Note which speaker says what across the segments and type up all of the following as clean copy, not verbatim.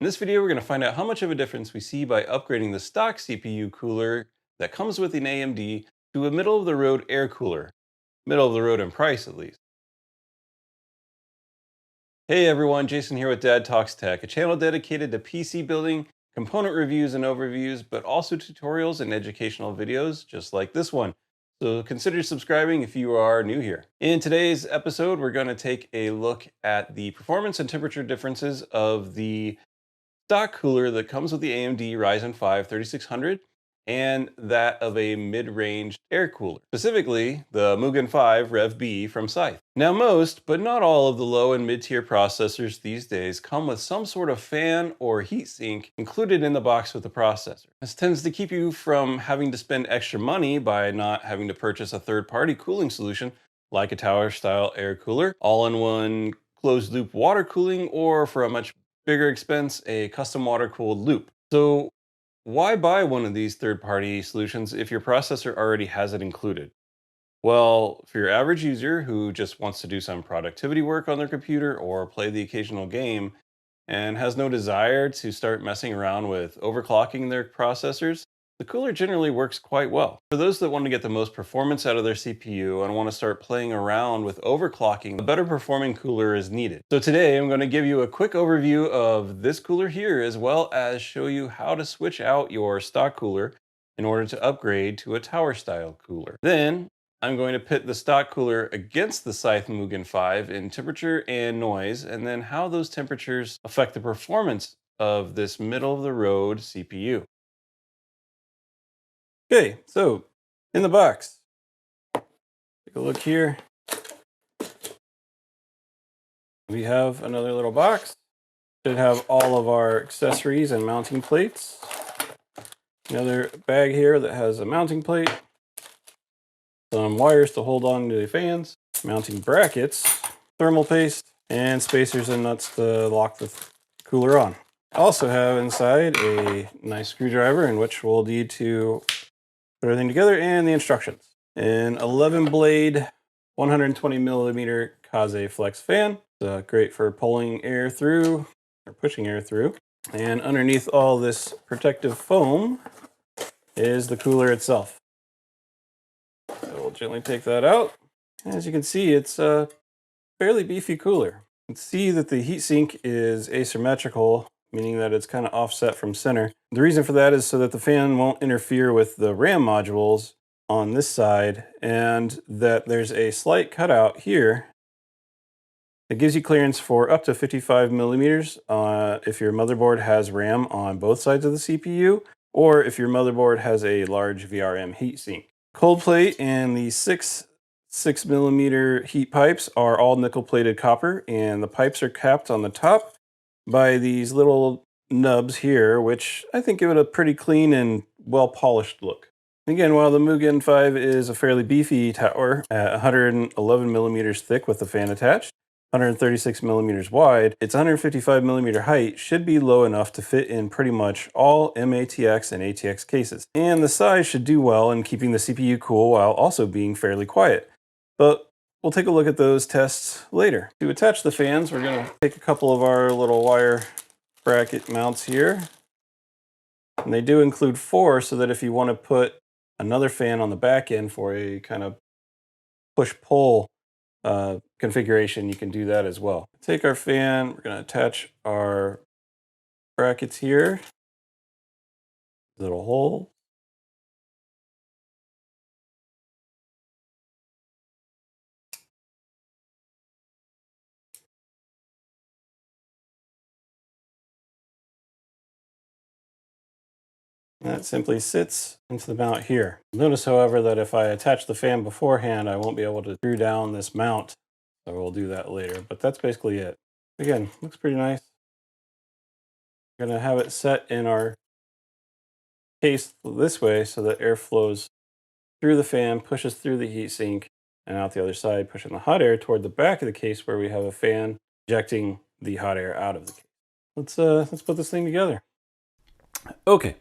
Speaker 1: In this video, we're going to find out how much of a difference we see by upgrading the stock CPU cooler that comes with an AMD to a middle-of-the-road air cooler. Middle of the road in price, at least. Hey everyone, Jason here with Dad Talks Tech, a channel dedicated to PC building, component reviews and overviews, but also tutorials and educational videos just like this one. So consider subscribing if you are new here. In today's episode, we're going to take a look at the performance and temperature differences of the stock cooler that comes with the AMD Ryzen 5 3600 and that of a mid-range air cooler, specifically the Mugen 5 rev.b from Scythe. Now most, but not all of the low and mid-tier processors these days come with some sort of fan or heatsink included in the box with the processor. This tends to keep you from having to spend extra money by not having to purchase a third-party cooling solution like a tower-style air cooler, all-in-one closed-loop water cooling, or for a much bigger expense, a custom water-cooled loop. So why buy one of these third-party solutions if your processor already has it included? Well, for your average user who just wants to do some productivity work on their computer or play the occasional game and has no desire to start messing around with overclocking their processors, the cooler generally works quite well. For those that want to get the most performance out of their CPU and want to start playing around with overclocking, a better performing cooler is needed. So today I'm going to give you a quick overview of this cooler here, as well as show you how to switch out your stock cooler in order to upgrade to a tower style cooler. Then I'm going to pit the stock cooler against the Scythe Mugen 5 in temperature and noise, and then how those temperatures affect the performance of this middle of the road CPU. Okay, so in the box, take a look here. We have another little box. Should have all of our accessories and mounting plates. Another bag here that has a mounting plate. Some wires to hold on to the fans. Mounting brackets, thermal paste, and spacers and nuts to lock the cooler on. I also have inside a nice screwdriver in which we'll need to put everything together, and the instructions. An 11 blade, 120 millimeter Kaze flex fan. Great for pulling air through, or pushing air through. And underneath all this protective foam is the cooler itself. So we'll gently take that out. As you can see, it's a fairly beefy cooler. You can see that the heatsink is asymmetrical, meaning that it's kind of offset from center. The reason for that is so that the fan won't interfere with the RAM modules on this side, and that there's a slight cutout here that gives you clearance for up to 55 millimeters if your motherboard has RAM on both sides of the CPU, or if your motherboard has a large VRM heatsink. Cold plate and the 6 millimeter heat pipes are all nickel plated copper, and the pipes are capped on the top by these little nubs here, which I think give it a pretty clean and well-polished look. Again, while the Mugen 5 is a fairly beefy tower at 111 millimeters thick with the fan attached, 136 millimeters wide, its 155 millimeter height should be low enough to fit in pretty much all MATX and ATX cases. And the size should do well in keeping the CPU cool while also being fairly quiet. But we'll take a look at those tests later. To attach the fans, we're going to take a couple of our little wire bracket mounts here. And they do include 4, so that if you want to put another fan on the back end for a kind of push-pull configuration, you can do that as well. Take our fan, we're going to attach our brackets here. Little hole. That simply sits into the mount here. Notice, however, that if I attach the fan beforehand, I won't be able to screw down this mount. So we'll do that later, but that's basically it. Again, looks pretty nice. We're going to have it set in our case this way so that air flows through the fan, pushes through the heatsink, and out the other side, pushing the hot air toward the back of the case where we have a fan ejecting the hot air out of the case. Let's put this thing together. Okay.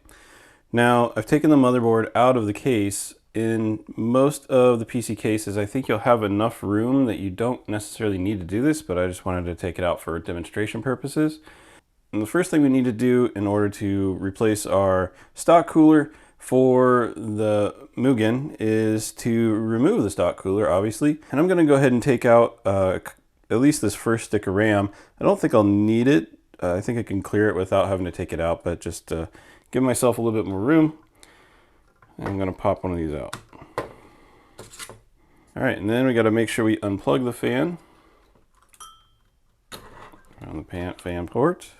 Speaker 1: Now, I've taken the motherboard out of the case. In most of the PC cases, I think you'll have enough room that you don't necessarily need to do this, but I just wanted to take it out for demonstration purposes. And the first thing we need to do in order to replace our stock cooler for the Mugen is to remove the stock cooler, obviously. And I'm going to go ahead and take out at least this first stick of RAM. I don't think I'll need it. I think I can clear it without having to take it out, but just give myself a little bit more room. I'm going to pop one of these out. All right, and then we got to make sure we unplug the fan on the fan port.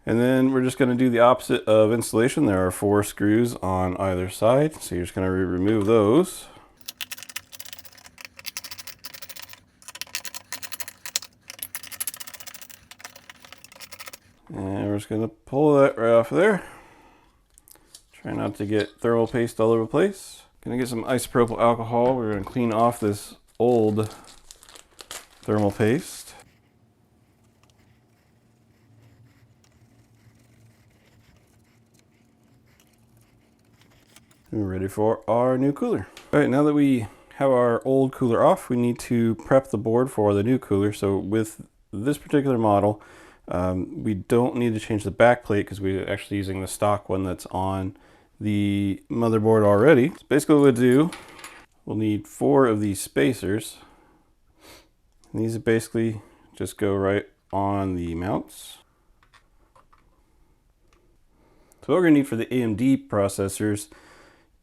Speaker 1: And then we're just going to do the opposite of installation. There are 4 screws on either side, so you're just going to remove those. And we're just going to pull that right off of there. Try not to get thermal paste all over the place. Going to get some isopropyl alcohol. We're going to clean off this old thermal paste. We're ready for our new cooler. All right, now that we have our old cooler off, we need to prep the board for the new cooler. So with this particular model, we don't need to change the back plate because we're actually using the stock one that's on the motherboard already. So basically what we'll do, we'll need 4 of these spacers. And these basically just go right on the mounts. So what we're gonna need for the AMD processors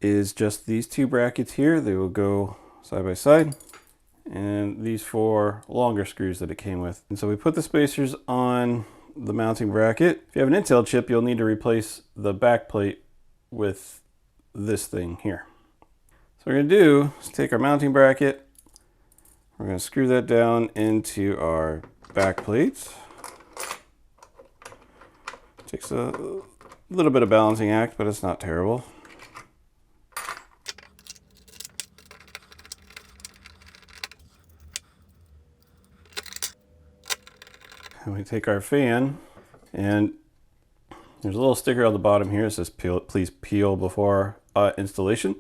Speaker 1: is just these 2 brackets here. They will go side by side, and these 4 longer screws that it came with. And so we put the spacers on the mounting bracket. If you have an Intel chip, you'll need to replace the back plate with this thing here. So what we're gonna do is take our mounting bracket, we're gonna screw that down into our back plates. Takes a little bit of balancing act, but it's not terrible. And we take our fan, and there's a little sticker on the bottom here that says please peel before installation.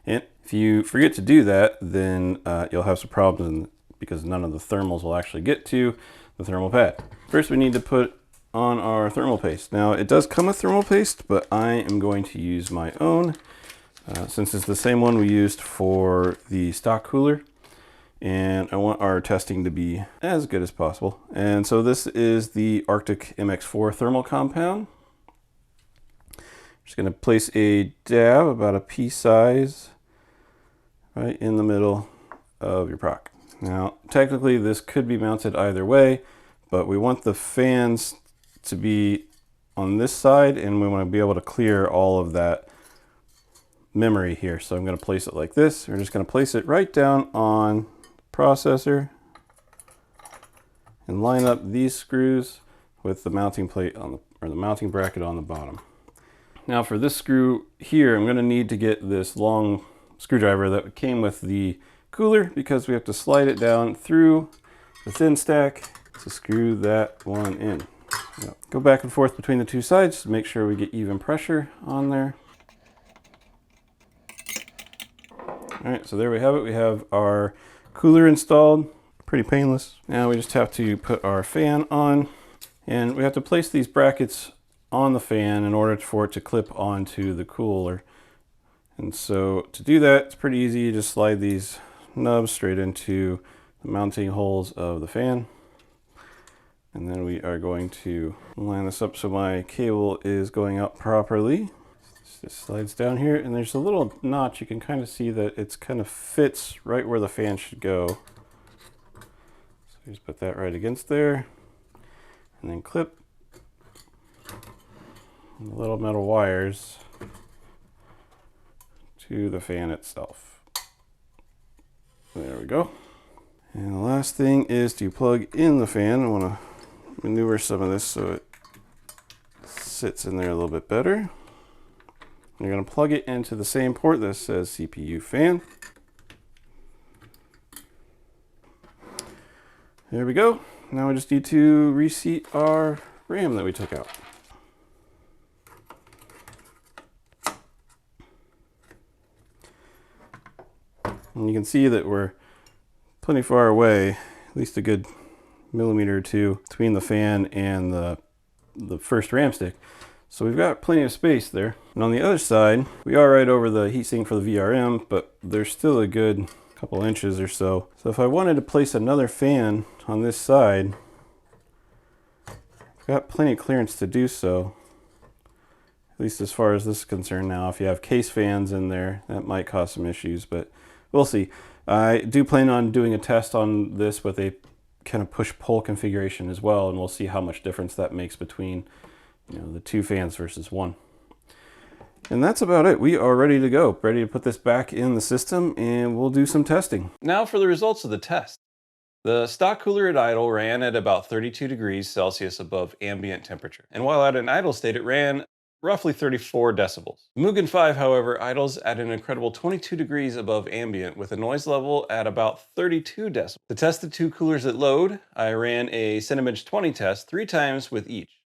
Speaker 1: And if you forget to do that, then you'll have some problems because none of the thermals will actually get to the thermal pad. First, we need to put on our thermal paste. Now, it does come with thermal paste, but I am going to use my own since it's the same one we used for the stock cooler. And I want our testing to be as good as possible. And so this is the Arctic MX4 thermal compound. Just going to place a dab, about a pea size, right in the middle of your proc. Now, technically this could be mounted either way, but we want the fans to be on this side, and we want to be able to clear all of that memory here. So I'm going to place it like this. We're just going to place it right down on processor and line up these screws with the mounting plate on the, or the mounting bracket on the bottom. Now for this screw here, I'm going to need to get this long screwdriver that came with the cooler because we have to slide it down through the thin stack to screw that one in. Go back and forth between the 2 sides to make sure we get even pressure on there. All right, so there we have it. We have our cooler installed, pretty painless. Now we just have to put our fan on, and we have to place these brackets on the fan in order for it to clip onto the cooler. And so to do that, it's pretty easy. You just slide these nubs straight into the mounting holes of the fan. And then we are going to line this up so my cable is going out properly. It slides down here, and there's a little notch. You can kind of see that it's kind of fits right where the fan should go. So just put that right against there, and then clip the little metal wires to the fan itself. There we go. And the last thing is to plug in the fan. I want to maneuver some of this so it sits in there a little bit better. You're going to plug it into the same port that says CPU fan. There we go. Now we just need to reseat our RAM that we took out. And you can see that we're plenty far away, at least a good millimeter or 2 between the fan and the the first RAM stick. So we've got plenty of space there. And on the other side, we are right over the heatsink for the VRM, but there's still a good couple inches or so. So if I wanted to place another fan on this side, I've got plenty of clearance to do so. At least as far as this is concerned now. If you have case fans in there, that might cause some issues, but we'll see. I do plan on doing a test on this with a kind of push-pull configuration as well, and we'll see how much difference that makes between, you know, the two fans versus one. And that's about it. We are ready to go, ready to put this back in the system, and we'll do some testing. Now for the results of the test. The stock cooler at idle ran at about 32 degrees Celsius above ambient temperature. And while at an idle state, it ran roughly 34 decibels. The Mugen 5, however, idles at an incredible 22 degrees above ambient with a noise level at about 32 decibels. To test the two coolers at load, I ran a Cinebench 20 test 3 times with each.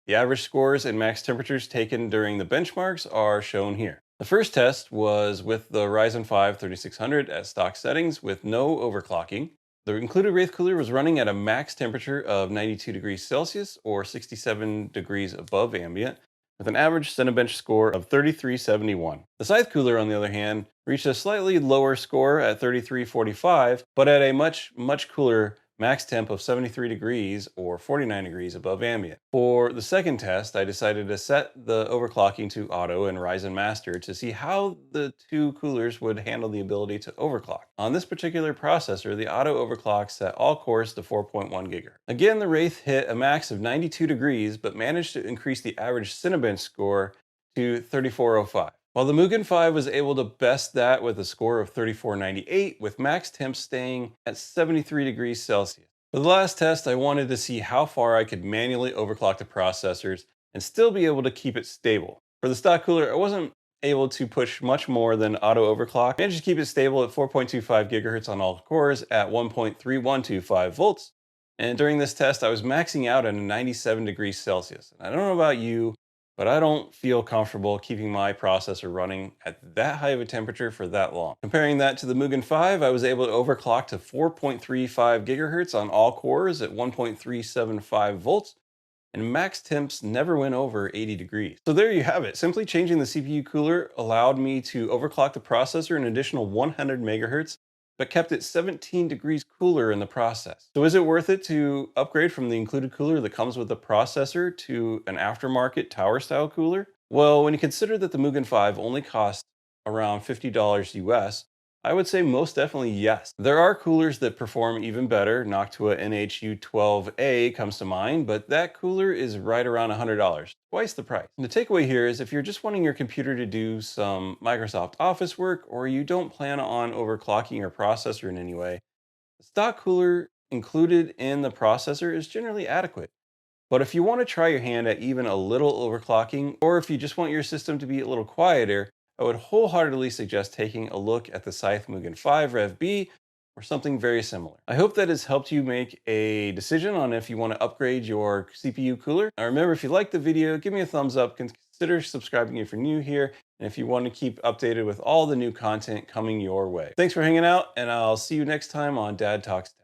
Speaker 1: The average scores and max temperatures taken during the benchmarks are shown here. The first test was with the Ryzen 5 3600 at stock settings with no overclocking. The included Wraith cooler was running at a max temperature of 92 degrees Celsius or 67 degrees above ambient, with an average Cinebench score of 3371. The Scythe cooler, on the other hand, reached a slightly lower score at 3345, but at a much cooler max temp of 73 degrees or 49 degrees above ambient. For the second test, I decided to set the overclocking to auto and Ryzen Master to see how the two coolers would handle the ability to overclock. On this particular processor, the auto overclock set all cores to 4.1 GHz. Again, the Wraith hit a max of 92 degrees, but managed to increase the average Cinebench score to 3405. While the Mugen 5 was able to best that with a score of 3498, with max temps staying at 73 degrees Celsius. For the last test, I wanted to see how far I could manually overclock the processors and still be able to keep it stable. For the stock cooler, I wasn't able to push much more than auto overclock. I managed to keep it stable at 4.25 GHz on all cores at 1.3125 volts. And during this test, I was maxing out at a 97 degrees Celsius. And I don't know about you, but I don't feel comfortable keeping my processor running at that high of a temperature for that long. Comparing that to the Mugen 5, I was able to overclock to 4.35 GHz on all cores at 1.375 volts, and max temps never went over 80 degrees. So there you have it. Simply changing the CPU cooler allowed me to overclock the processor an additional 100 megahertz, but kept it 17 degrees cooler in the process. So is it worth it to upgrade from the included cooler that comes with the processor to an aftermarket tower style cooler? Well, when you consider that the Mugen 5 only costs around $50 US, I would say most definitely yes. There are coolers that perform even better. Noctua NHU12A comes to mind, but that cooler is right around $100, twice the price. And the takeaway here is if you're just wanting your computer to do some Microsoft Office work, or you don't plan on overclocking your processor in any way, the stock cooler included in the processor is generally adequate. But if you want to try your hand at even a little overclocking, or if you just want your system to be a little quieter, I would wholeheartedly suggest taking a look at the Scythe Mugen 5 rev.b or something very similar. I hope that has helped you make a decision on if you want to upgrade your CPU cooler. Now remember, if you liked the video, give me a thumbs up. Consider subscribing if you're new here, and if you want to keep updated with all the new content coming your way. Thanks for hanging out, and I'll see you next time on Dad Talks Tech.